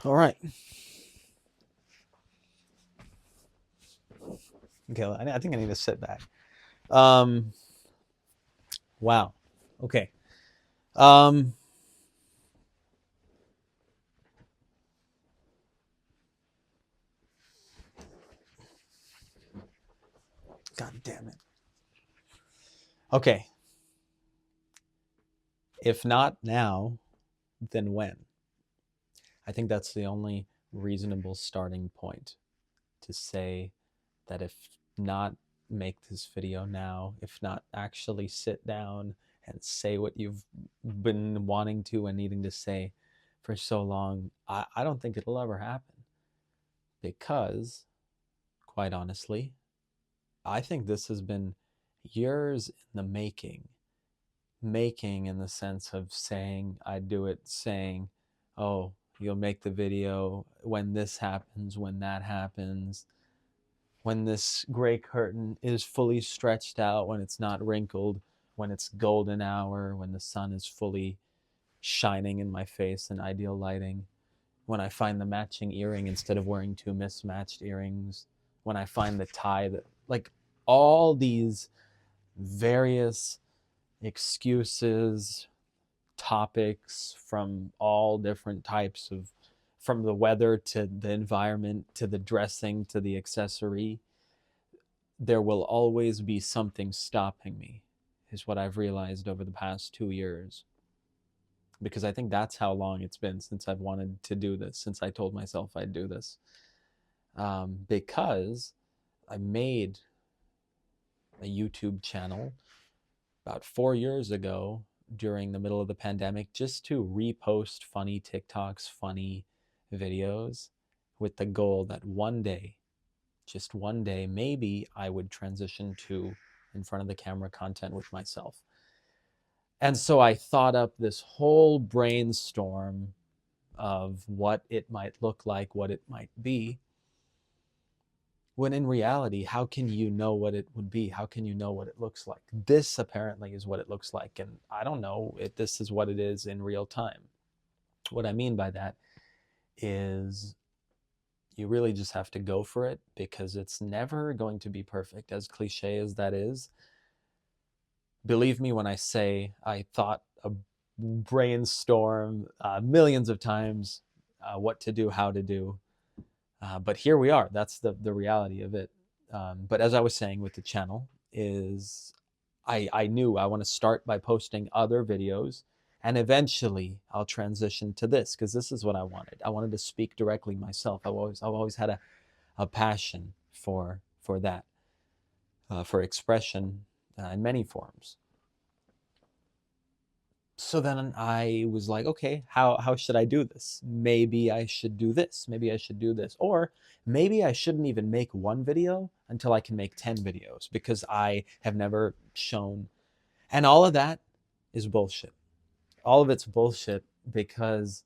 All right. Okay, I think I need to sit back. Um, wow. Okay. Um, God damn it. Okay. If not now, then when? I think that's the only reasonable starting point to say that if not make this video now, if not actually sit down and say what you've been wanting to and needing to say for so long, I don't think it'll ever happen. Because, quite honestly, I think this has been years in the making. Making in the sense of saying, I do it, saying, oh, you'll make the video when this happens, when that happens, when this gray curtain is fully stretched out, when it's not wrinkled, when it's golden hour, when the sun is fully shining in my face in ideal lighting, when I find the matching earring instead of wearing two mismatched earrings, when I find the tie that, like, all these various excuses, topics from all different types of, from the weather to the environment to the dressing to the accessory, there will always be something stopping me, is what I've realized over the past 2 years. Because I think that's how long it's been since I've wanted to do this, since I told myself I'd do this. Because I made a YouTube channel about 4 years ago during the middle of the pandemic just to repost funny TikToks, funny videos, with the goal that one day, just one day, maybe I would transition to in front of the camera content with myself. And so I thought up this whole brainstorm of what it might look like, what it might be. When in reality, how can you know what it would be? How can you know what it looks like? This apparently is what it looks like. And I don't know if this is what it is in real time. What I mean by that is you really just have to go for it, because it's never going to be perfect, as cliche as that is. Believe me when I say I thought a brainstorm millions of times what to do, how to do. But here we are. That's the reality of it. But as I was saying with the channel, is I knew I want to start by posting other videos, and eventually I'll transition to this, because this is what I wanted. I wanted to speak directly myself. I've always had a passion for that, for expression in many forms. So then I was like, okay, how should I do this? Maybe I should do this. Maybe I should do this. Or maybe I shouldn't even make one video until I can make 10 videos, because I have never shown. And all of that is bullshit. All of it's bullshit, because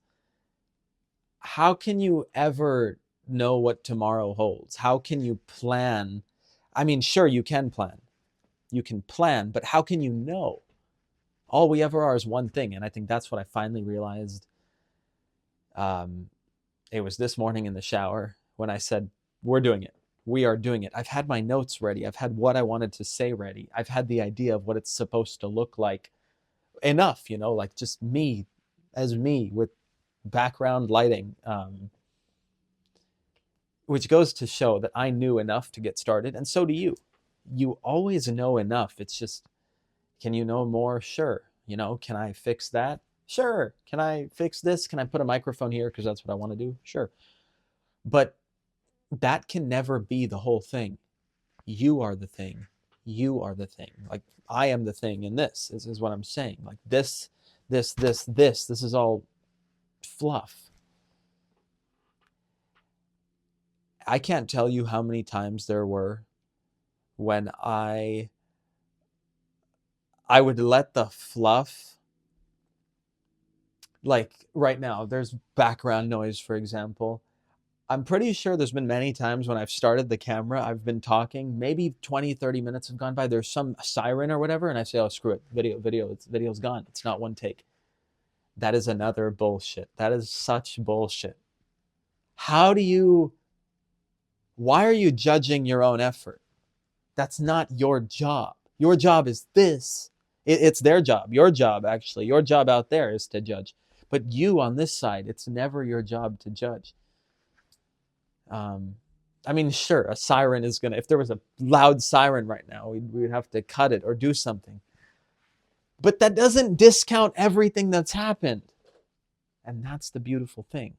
how can you ever know what tomorrow holds? How can you plan? I mean, sure, you can plan. You can plan, but how can you know? All we ever are is one thing. And I think that's what I finally realized. Um, it was this morning in the shower when I said, we're doing it. We are doing it. I've had my notes ready. I've had what I wanted to say ready. I've had the idea of what it's supposed to look like. Enough, like just me as me with background lighting, which goes to show that I knew enough to get started. And so do you. You always know enough. It's just, can you know more? Sure. Can I fix that? Sure. Can I fix this? Can I put a microphone here because that's what I want to do? Sure. But that can never be the whole thing. You are the thing. You are the thing. Like, I am the thing in this is what I'm saying. Like this is all fluff. I can't tell you how many times there were when I would let the fluff, like right now, there's background noise, for example. I'm pretty sure there's been many times when I've started the camera, I've been talking, maybe 20, 30 minutes have gone by, there's some siren or whatever, and I say, oh, screw it, video's gone. It's not one take. That is another bullshit. That is such bullshit. Why are you judging your own effort? That's not your job. Your job is this. It's their job. Your job, actually, your job out there is to judge. But you on this side, it's never your job to judge. I mean, sure, a siren is gonna, if there was a loud siren right now, we'd have to cut it or do something. But that doesn't discount everything that's happened. And that's the beautiful thing.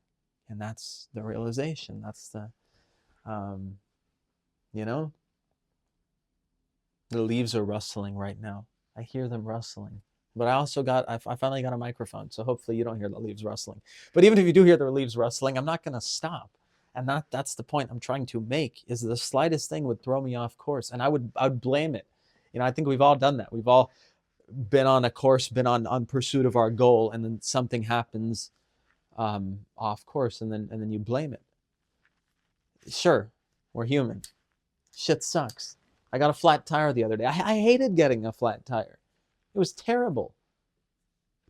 And that's the realization. That's the, um, you know, the leaves are rustling right now. I hear them rustling. But I finally got a microphone, so hopefully you don't hear the leaves rustling. But even if you do hear the leaves rustling, I'm not going to stop. And that's the point I'm trying to make, is the slightest thing would throw me off course. And I would blame it. You know, I think we've all done that. We've all been on a course, been on pursuit of our goal, and then something happens off course, and then you blame it. Sure, we're human. Shit sucks. I got a flat tire the other day. I hated getting a flat tire. It was terrible.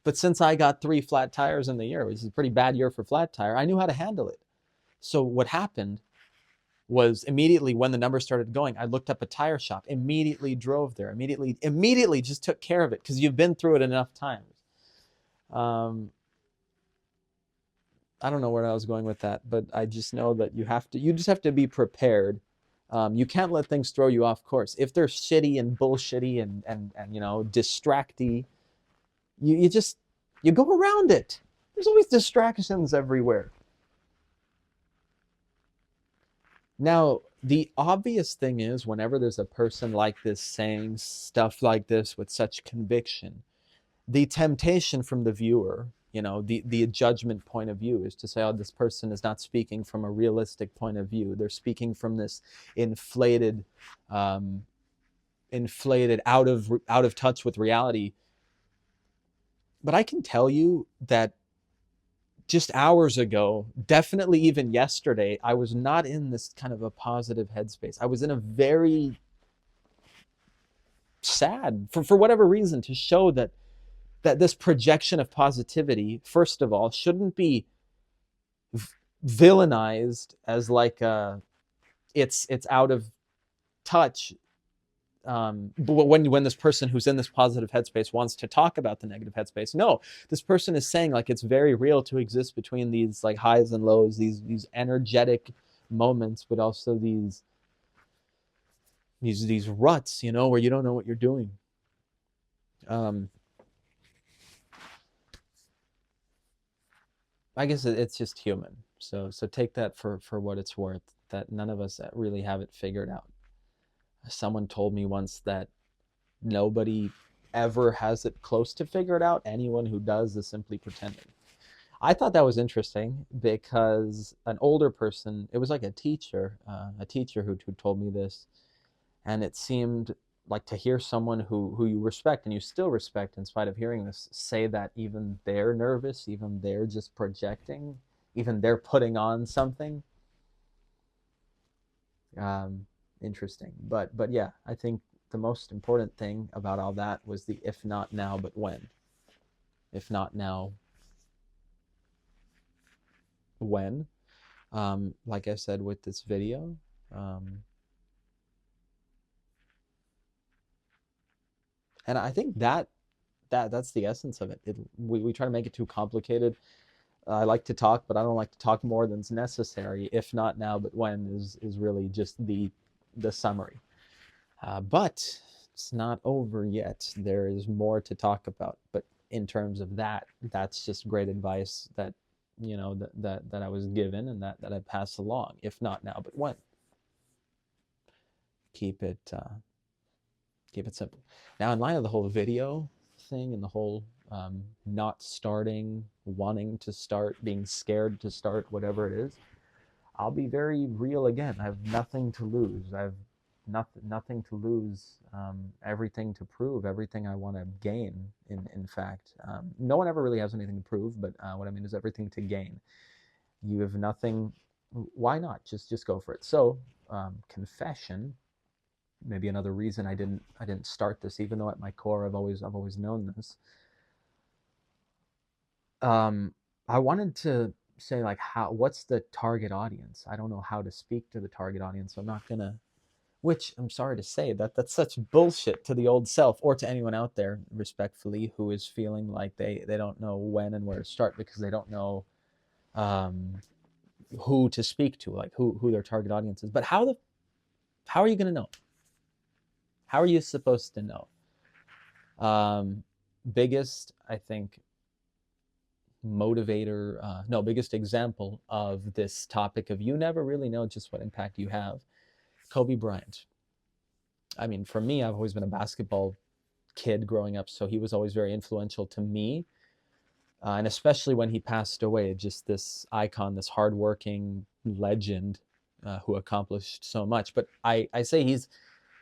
But since I got 3 flat tires in the year, which is a pretty bad year for flat tire, I knew how to handle it. So what happened was, immediately when the numbers started going, I looked up a tire shop, immediately drove there, immediately just took care of it, because you've been through it enough times. I don't know where I was going with that, but I just know that you just have to be prepared. You can't let things throw you off course. If they're shitty and bullshitty and you know, distracty, you go around it. There's always distractions everywhere. Now, the obvious thing is, whenever there's a person like this saying stuff like this with such conviction, the temptation from the viewer, you know, the judgment point of view, is to say, oh, this person is not speaking from a realistic point of view. They're speaking from this inflated, out of touch with reality. But I can tell you that just hours ago, definitely even yesterday, I was not in this kind of a positive headspace. I was in a very sad, for whatever reason, to show that this projection of positivity, first of all, shouldn't be villainized as like it's out of touch. But when this person who's in this positive headspace wants to talk about the negative headspace, no, this person is saying like it's very real to exist between these like highs and lows, these energetic moments, but also these ruts, you know, where you don't know what you're doing. I guess it's just human. So take that for what it's worth, that none of us really have it figured out. Someone told me once that nobody ever has it close to figured out. Anyone who does is simply pretending. I thought that was interesting, because an older person, it was like a teacher who told me this, and it seemed like, to hear someone who you respect, and you still respect in spite of hearing this, say that even they're nervous, even they're just projecting, even they're putting on something. Interesting. But yeah, I think the most important thing about all that was the if not now, but when. If not now, when? Like I said with this video, and I think that's the essence of it. We try to make it too complicated. I like to talk, but I don't like to talk more than's necessary. If not now, but when is really just the summary. But it's not over yet. There is more to talk about. But in terms of that, that's just great advice that, you know, that I was given, and that I pass along. If not now, but when. Keep it simple. Now, in line of the whole video thing and the whole not starting, wanting to start, being scared to start, whatever it is, I'll be very real again. I have nothing to lose. I have nothing to lose, everything to prove, everything I want to gain. In fact, no one ever really has anything to prove, but what I mean is everything to gain. You have nothing. Why not just go for it? So, confession. Maybe another reason I didn't start this, even though at my core I've always known this. I wanted to say like what's the target audience. I don't know how to speak to the target audience, so I'm not gonna, which I'm sorry to say that's such bullshit to the old self, or to anyone out there respectfully who is feeling like they don't know when and where to start because they don't know um, who to speak to, like who their target audience is. But how are you going to know? How are you supposed to know? Biggest, I think, motivator, no, biggest example of this topic of you never really know just what impact you have. Kobe Bryant. I mean, for me, I've always been a basketball kid growing up, so he was always very influential to me. And especially when he passed away, just this icon, this hardworking legend who accomplished so much. But I say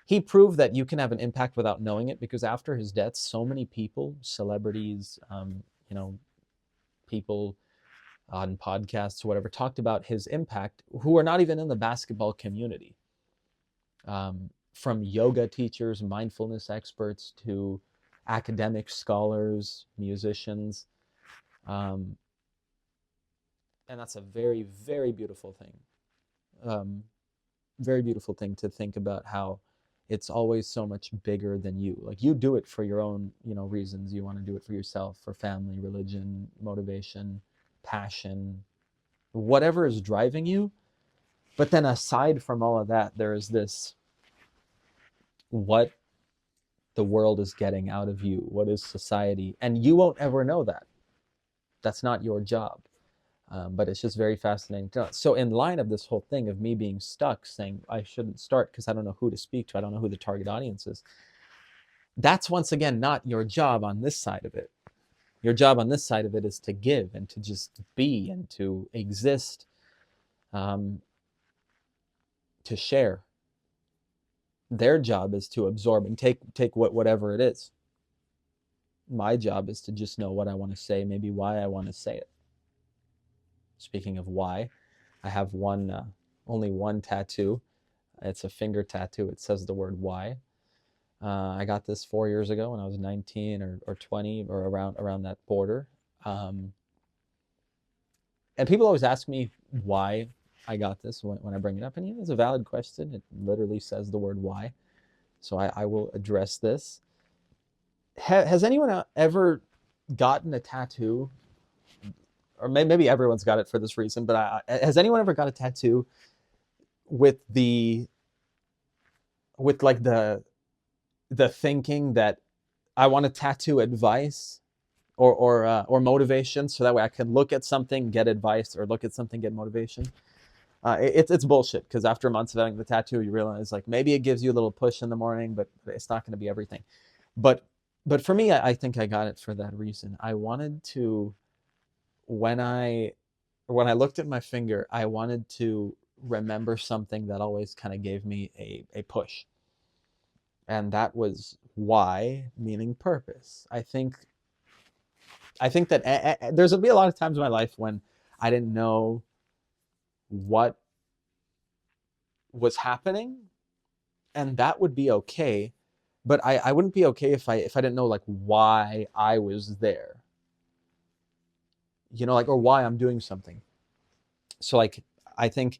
he proved that you can have an impact without knowing it, because after his death, so many people, celebrities, you know, people on podcasts or whatever, talked about his impact who are not even in the basketball community. From yoga teachers, mindfulness experts, to academic scholars, musicians. And that's a very, very beautiful thing. Very beautiful thing to think about, how it's always so much bigger than you. Like, you do it for your own, reasons. You want to do it for yourself, for family, religion, motivation, passion, whatever is driving you. But then aside from all of that, there is this, what the world is getting out of you, what is society, and you won't ever know that. That's not your job. But it's just very fascinating to know. So in line of this whole thing of me being stuck, saying I shouldn't start because I don't know who to speak to, I don't know who the target audience is, that's once again not your job on this side of it. Your job on this side of it is to give and to just be and to exist, to share. Their job is to absorb and take whatever it is. My job is to just know what I want to say, maybe why I want to say it. Speaking of why, I have only one tattoo. It's a finger tattoo. It says the word why. I got this 4 years ago when I was 19 or 20, or around that border. And people always ask me why I got this when I bring it up. And it's a valid question. It literally says the word why. So I will address this. Has anyone ever gotten a tattoo? Or maybe everyone's got it for this reason, but has anyone ever got a tattoo with like the thinking that I want to tattoo advice or motivation, so that way I can look at something, get advice, or look at something, get motivation? It's bullshit, because after months of having the tattoo, you realize like maybe it gives you a little push in the morning, but it's not going to be everything. But for me, I think I got it for that reason. I wanted to, when I looked at my finger, I wanted to remember something that always kind of gave me a push. And that was why, meaning purpose. I think that there's going to be a lot of times in my life when I didn't know what was happening, and that would be okay. But I wouldn't be okay if I didn't know like why I was there. Like, or why I'm doing something. So like, I think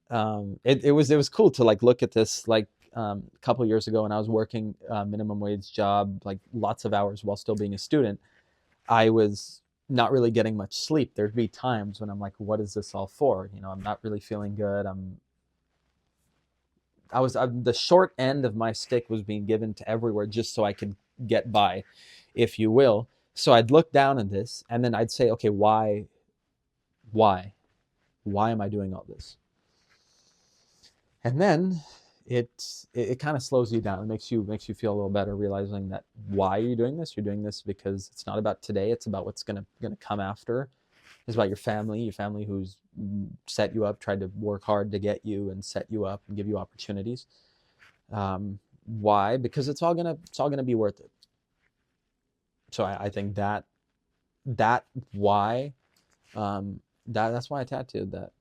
it was cool to like look at this like a couple of years ago when I was working a minimum wage job, like lots of hours while still being a student. I was not really getting much sleep. There'd be times when I'm like, what is this all for? I'm not really feeling good. The short end of my stick was being given to everywhere just so I could get by, if you will. So I'd look down at this and then I'd say, okay, why am I doing all this? And then it kind of slows you down. It makes you feel a little better, realizing that why you're doing this. You're doing this because it's not about today. It's about what's gonna come after. It's about your family who's set you up, tried to work hard to get you and set you up and give you opportunities. Why? Because it's all gonna be worth it. So I think that why, that's why I tattooed that.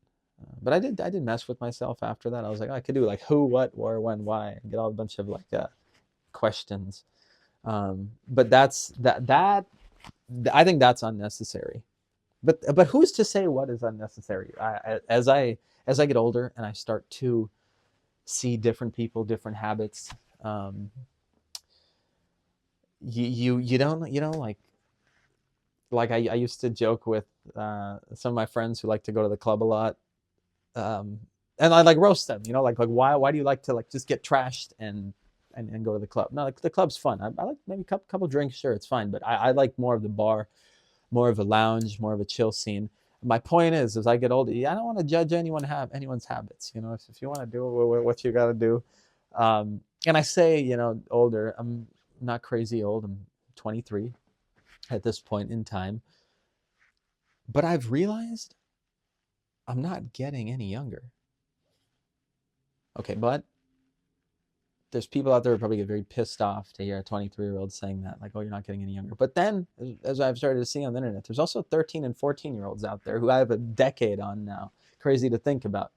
But I did mess with myself after that. I was like, oh, I could do like who, what, where, when, why, and get all a bunch of like questions. But that's that I think that's unnecessary, but who's to say what is unnecessary? As I get older and I start to see different people, different habits, um, you don't, I used to joke with some of my friends who like to go to the club a lot, um, and I like roast them. Like why do you like to like just get trashed and go to the club? No, like the club's fun. I like maybe a couple drinks, sure, it's fine, but I like more of the bar, more of a lounge, more of a chill scene. My point is, as I get older, I don't want to judge anyone's habits. If you want to do what you got to do. And I say, older. I'm not crazy old. I'm 23 at this point in time, but I've realized I'm not getting any younger. Okay, but there's people out there who probably get very pissed off to hear a 23-year-old saying that, like, oh, you're not getting any younger. But then, as I've started to see on the internet, there's also 13 and 14-year-olds out there who I have a decade on now. Crazy to think about.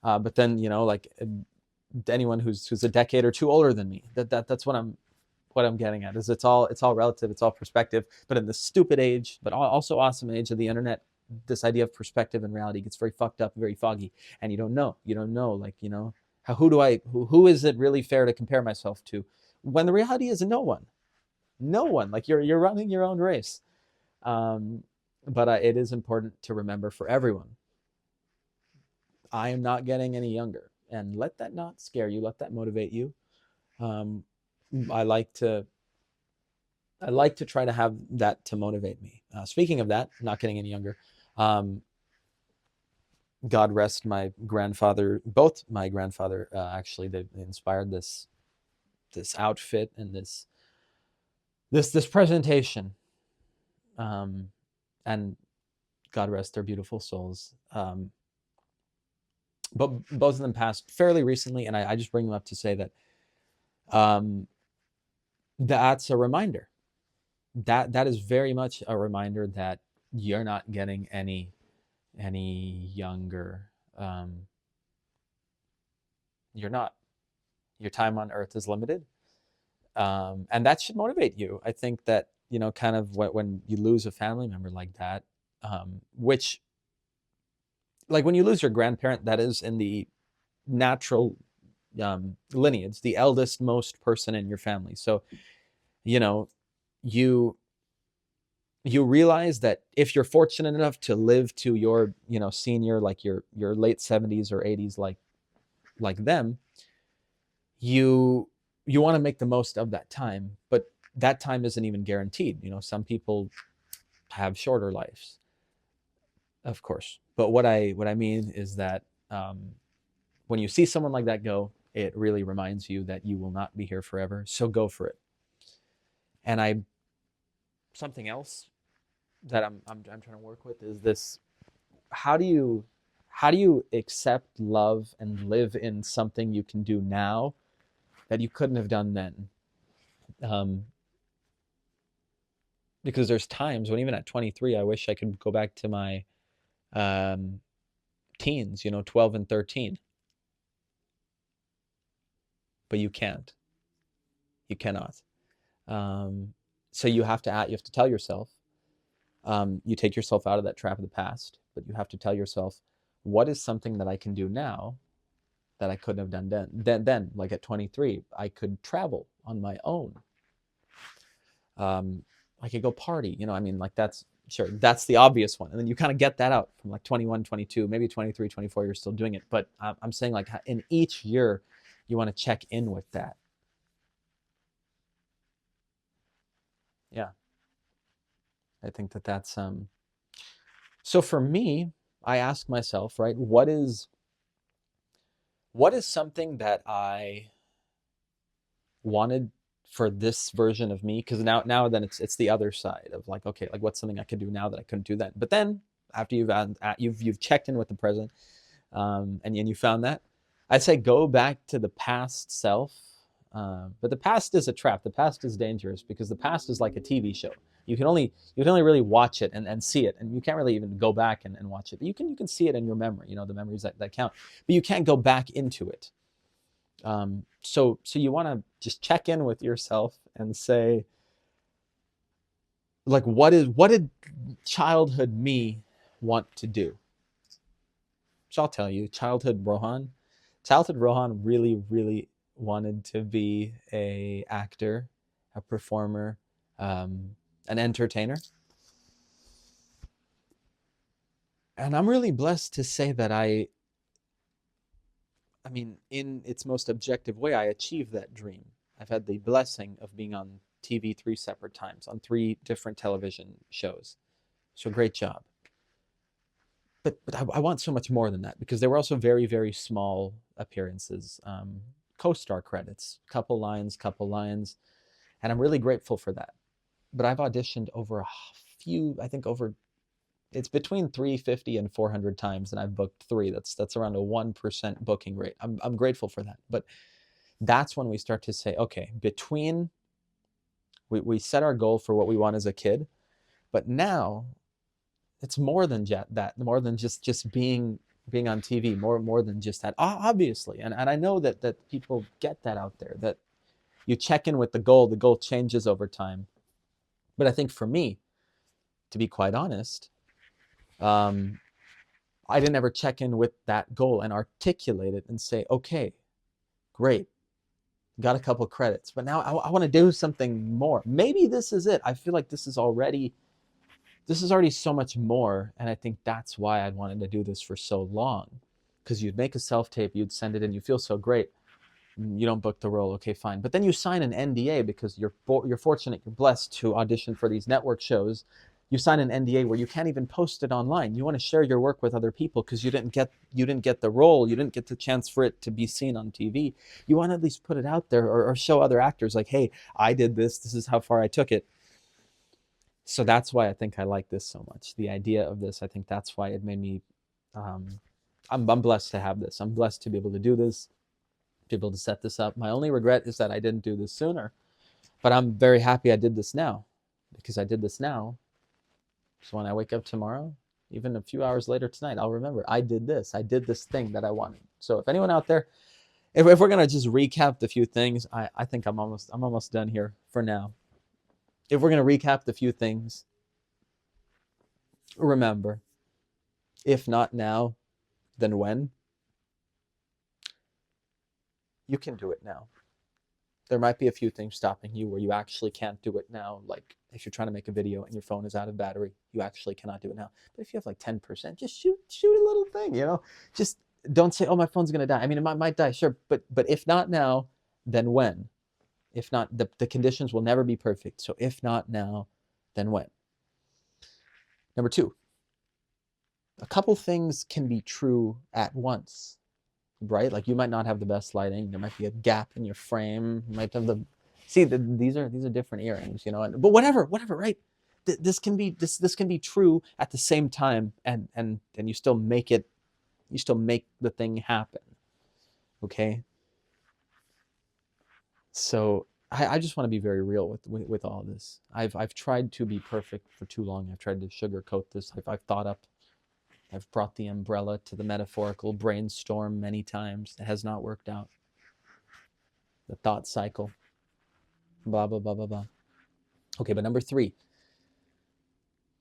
But then, anyone who's a decade or two older than me, that's what I'm getting at. Is it's all relative, it's all perspective. But in the stupid age, but also awesome age of the internet, this idea of perspective and reality gets very fucked up, very foggy, and you don't know, like, who is it really fair to compare myself to, when the reality is no one, like you're running your own race. But it is important to remember for everyone, I am not getting any younger, and let that not scare you. Let that motivate you. Um, I like to try to have that to motivate me. Speaking of that, not getting any younger. God rest my grandfather. Both my grandfather, actually, they inspired this outfit and this presentation. And God rest their beautiful souls. But both of them passed fairly recently, and I just bring them up to say that that's a reminder. That is very much a reminder that you're not getting any younger. You're not. Your time on earth is limited, and that should motivate you. I think that, kind of when you lose a family member like that, which, like when you lose your grandparent, that is in the natural lineage, the eldest most person in your family. So, you realize that if you're fortunate enough to live to your, senior, like your late 70s or 80s, like them, you want to make the most of that time, but that time isn't even guaranteed. Some people have shorter lives, of course. But what I mean is that, when you see someone like that go, it really reminds you that you will not be here forever. So go for it. And something else that I'm trying to work with is this: how do you accept, love, and live in something you can do now that you couldn't have done then? Because there's times when, even at 23, I wish I could go back to my teens, 12 and 13. But you can't. You cannot. So you have to tell yourself, you take yourself out of that trap of the past, but you have to tell yourself, what is something that I can do now that I couldn't have done then? Like at 23, I could travel on my own. I could go party, like that's the obvious one. And then you kind of get that out from like 21, 22, maybe 23, 24, you're still doing it. But I'm saying, like, in each year, you want to check in with that. Yeah. I think that's so for me, I ask myself, right, what is something that I wanted for this version of me? Because now then it's the other side of, like, okay, like, what's something I could do now that I couldn't do then? But then after you've checked in with the present, and you found that, I'd say go back to the past self. But the past is a trap. The past is dangerous, because the past is like a TV show. You can only really watch it and see it, and you can't really even go back and watch it. But you can see it in your memory, the memories that count. But you can't go back into it. So you want to just check in with yourself and say, Like, what did childhood me want to do? So I'll tell you, childhood Rohan really, really wanted to be a actor, a performer, an entertainer. And I'm really blessed to say that I mean, in its most objective way, I achieved that dream. I've had the blessing of being on TV 3 separate times, on 3 different television shows. So great job. But I want so much more than that, because there were also very, very small appearances, co-star credits, couple lines, and I'm really grateful for that. But I've auditioned over a few, I think over, it's between 350 and 400 times, and I've booked 3. That's around a 1% booking rate. I'm grateful for that. But that's when we start to say, okay, between we set our goal for what we want as a kid, but now it's more than that, more than just being on TV, more than just that, obviously. And I know that people get that out there, that you check in with the goal changes over time. But I think for me, to be quite honest, I didn't ever check in with that goal and articulate it and say, okay, great, got a couple credits, but now I want to do something more. Maybe this is it. I feel like this is already so much more. And I think that's why I wanted to do this for so long. Because you'd make a self-tape, you'd send it in, you feel so great. You don't book the role, okay, fine. But then you sign an NDA because you're fortunate, you're blessed to audition for these network shows. You sign an NDA where you can't even post it online. You want to share your work with other people because you didn't get the role, you didn't get the chance for it to be seen on TV. You want to at least put it out there, or show other actors like, hey, I did this. This is how far I took it. So that's why I think I like this so much. The idea of this, I think that's why it made me. I'm blessed to have this. I'm blessed to be able to do this, to be able to set this up. My only regret is that I didn't do this sooner, but I'm very happy I did this now, because I did this now. So when I wake up tomorrow, even a few hours later tonight, I'll remember I did this. I did this thing that I wanted. So if anyone out there, if we're gonna just recap the few things, I think I'm almost done here for now. If we're gonna recap the few things, remember, if not now, then when? You can do it now. There might be a few things stopping you where you actually can't do it now. Like if you're trying to make a video and your phone is out of battery, you actually cannot do it now. But if you have like 10%, just shoot a little thing, Just don't say, oh, my phone's gonna die. I mean, it might die, sure, but if not now, then when? If not, the conditions will never be perfect. So if not now, then when? Number 2, a couple things can be true at once, right? Like you might not have the best lighting. There might be a gap in your frame. You might have these are different earrings, but whatever, right? This can be true at the same time, and you still make the thing happen. Okay. So I just want to be very real with all this. I've tried to be perfect for too long. I've tried to sugarcoat this. I've brought the umbrella to the metaphorical brainstorm many times. It has not worked out. The thought cycle, blah, blah, blah, blah, blah. Okay, but number 3,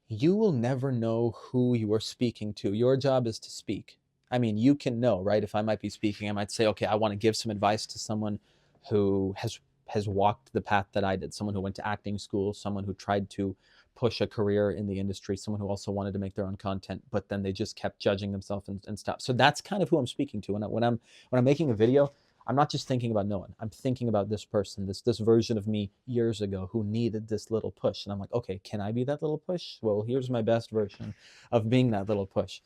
you will never know who you are speaking to. Your job is to speak. I mean, you can know, right? If I might be speaking, I might say, okay, I want to give some advice to someone who has walked the path that I did, someone who went to acting school, someone who tried to push a career in the industry, someone who also wanted to make their own content, but then they just kept judging themselves and stuff. So that's kind of who I'm speaking to. When I'm making a video, I'm not just thinking about no one. I'm thinking about this person, this version of me years ago who needed this little push. And I'm like, okay, can I be that little push? Well, here's my best version of being that little push.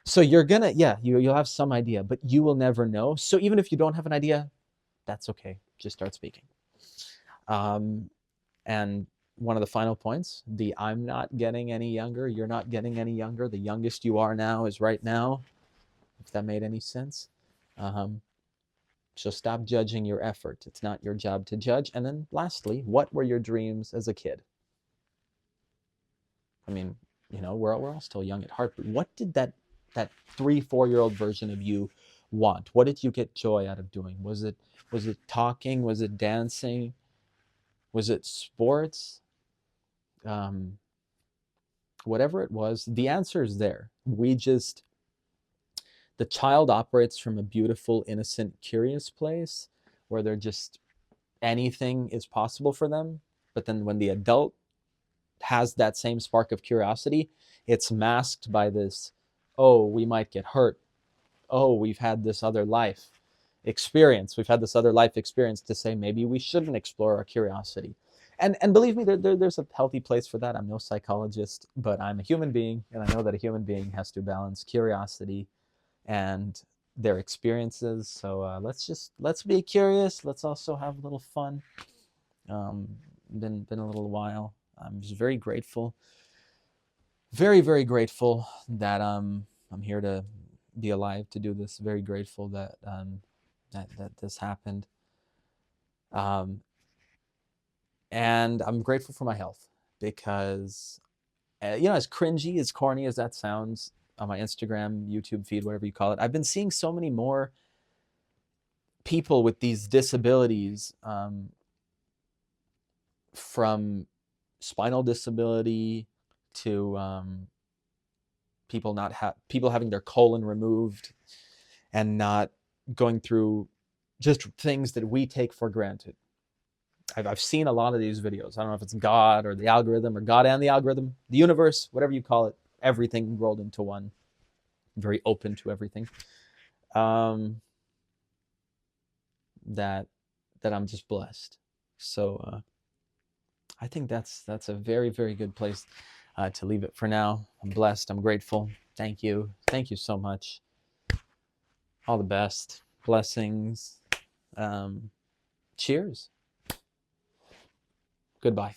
So you're gonna, you'll have some idea, but you will never know. So even if you don't have an idea, that's okay. Just start speaking. And one of the final points, I'm not getting any younger, you're not getting any younger. The youngest you are now is right now, if that made any sense. So stop judging your effort. It's not your job to judge. And then lastly, what were your dreams as a kid? I mean, we're all still young at heart, but what did that 3-4-year-old version of you want? What did you get joy out of doing? Was it talking? Was it dancing? Was it sports? whatever it was, the answer is there. The child operates from a beautiful, innocent, curious place where they're just, anything is possible for them. But then when the adult has that same spark of curiosity, it's masked by this, oh, we might get hurt. Oh, we've had this other life experience. We've had this other life experience to say maybe we shouldn't explore our curiosity. And believe me, there's a healthy place for that. I'm no psychologist, but I'm a human being, and I know that a human being has to balance curiosity and their experiences. So let's be curious. Let's also have a little fun. Been a little while. I'm just very grateful, very grateful that I'm here to be alive to do this. Very grateful that that this happened. And I'm grateful for my health because, as cringy, as corny as that sounds, on my Instagram, YouTube feed, whatever you call it, I've been seeing so many more people with these disabilities, from spinal disability to people having their colon removed and not going through just things that we take for granted. I've seen a lot of these videos. I don't know if it's God or the algorithm or God and the algorithm, the universe, whatever you call it, everything rolled into one. I'm very open to everything. That I'm just blessed. So I think that's a very good place to leave it for now. I'm blessed. I'm grateful. Thank you so much. All the best. Blessings. Cheers. Goodbye.